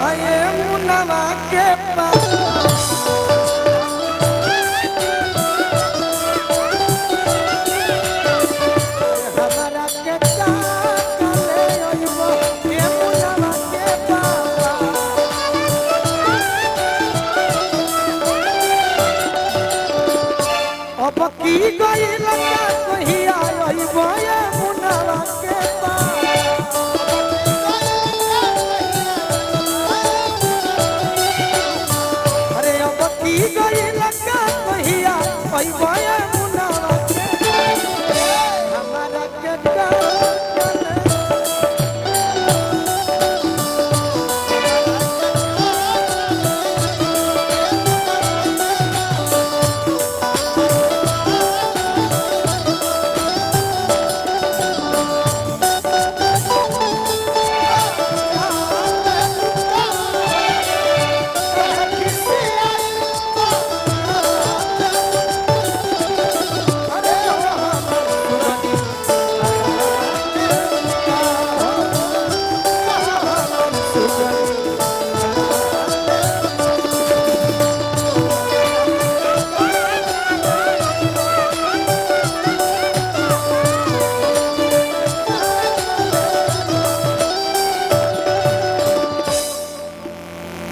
आए मुनवा के पास हमारा के काले ओइबो ए मुनवा के पास अब की गइल का कहिया ओइबो ए मुनवा के पास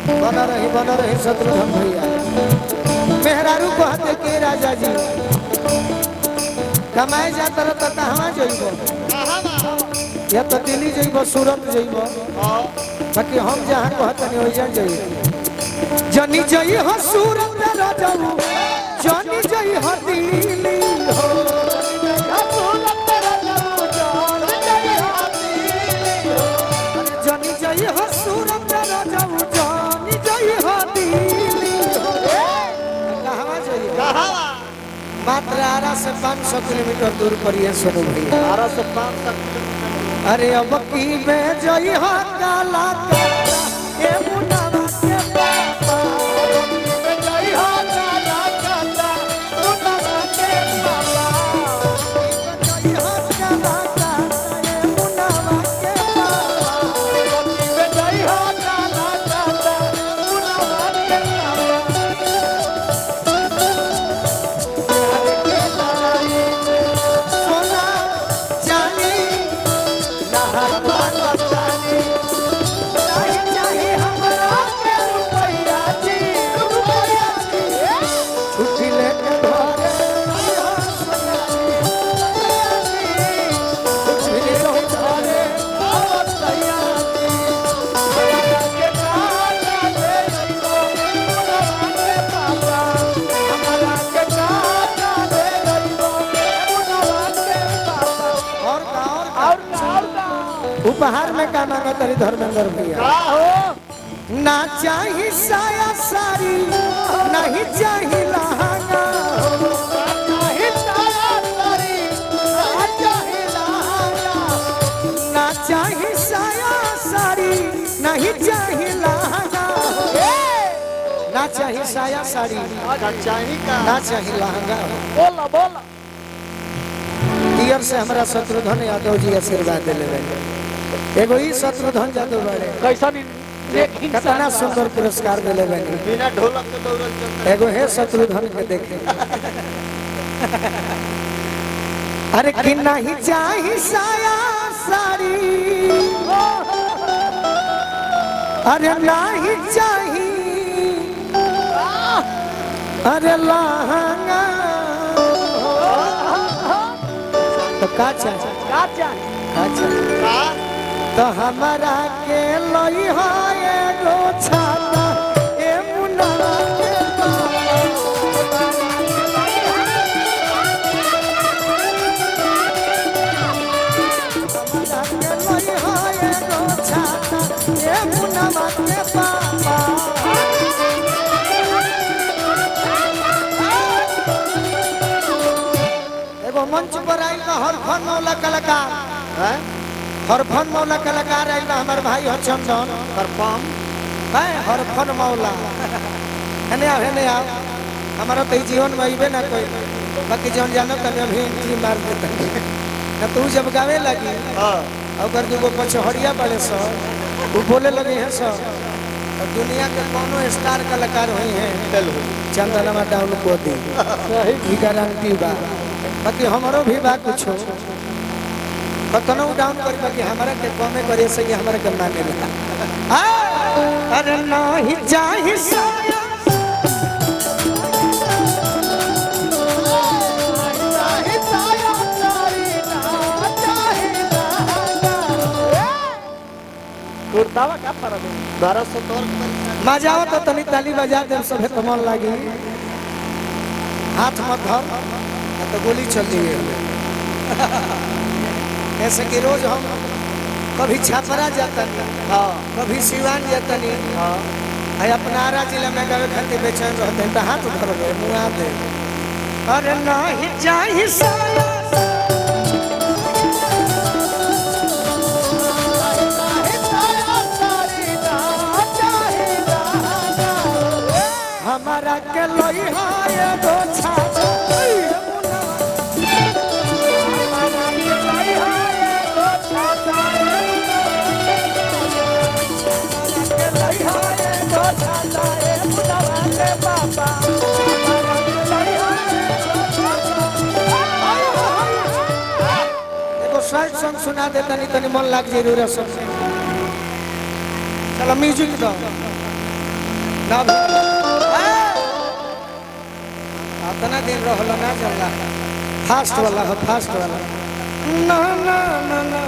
बना रहे शत्रुघ्न भैया मेहरारू कहते के राजा जी कमाए जाता रहता कहाँ जइबो या तो दिल्ली जइबो सूरत जइबो बाकी हम जहाँ कहते नहीं वही जइबो जनी जई हो सूरत राजाऊ जनी जई हो दिल्ली हो जनी जई हो सूरत राजाऊ मात्र 8 से 500 किलोमीटर दूर पर ये सोनू भैया 8 से 500 किलोमीटर। अरे अब की में जई हो काला काला ए मुनवा के पापा में जई हो काला काला मुनवा के पापा जई हो काला काला ए मुनवा के पापा में जई हो काला काला मुनवा के पापा उपहार में का मांगा तरी धर्मेंद्र भैया ना चाही साया साड़ी नहीं चाही लहंगा नहीं साया साड़ी ना चाही लहंगा ना चाही साया साड़ी नहीं चाही लहंगा ना चाही साया साड़ी ना चाही लहंगा बोला बोला दियर से हमारा शत्रुघ्न यादव जी आशीर्वाद दिले एगो ही शत्रुघ्न यादव बड़े कैसा कितना सुंदर पुरस्कार दिले बने बिना ढोलक के दौड़ल चलता एगो है शत्रुघ्न के देखे अरे कि नहीं चाही साया साड़ी अरे नहीं चाही अरे लहंगा तो का चाहिए तो हमारा के लई हो एगो छाता ए मुनवा के हमारा के लई हो एगो छाता ए मुनवा के पापा एगो मंच पर आइल हर फन मौला कलाकार है हरफन मौला कलाकार आइल हमार भाई हो चंदन परफॉर्म है हरफन मौला हेने आओ हमारा तो जीवन में अबे ना कोई बाकी जौन जानो तब अभी एंट्री मार देता ना तू जब गावे लगी हां अगर दूगो पछहरिया बड़े सो वो बोले लगे हैं सो और दुनिया के कोनो स्टार कलाकार हुई हैं चलो चंदनमा डाउन को दी सही ई गारंटी बा बाकी हमारो भी बा कुछ कतनो डाउन कर बाकी हमारा के कमे करे से कि हमारा के माने ला अरे नहीं चाही साया चाहे साया चाहे ना चाहे ना कुर्तावा क्या फर्क है 1200 मजा आओ तो तनी ताली बजा दे सब तो मन लागी हाथ मत धर तो गोली चल जाइए ऐसे कि रोज हम कभी छापरा जाता हाँ कभी सिवान जाता हाँ है अपना आरा जिला में गए खाते बेचैन रहते हैं तो हाथ धर दे मुआ दे अरे नहीं चाही साया चाहे साया चाहे ना चाहे ना हमारा के लोई हाय दो छाछा हमारा के लोई हाय दो छाछा के लोई हाय दो छाछा ए मुनवा के पापा हमारा के लोई हाय दो छाछा एगो साइड सॉन्ग सुना दे तनी तनी मन लाग जे रे सब चलो म्यूजिक दो ना इतना दिन रहल ना चला फास्ट वाला हो फास्ट वाला ना ना ना ना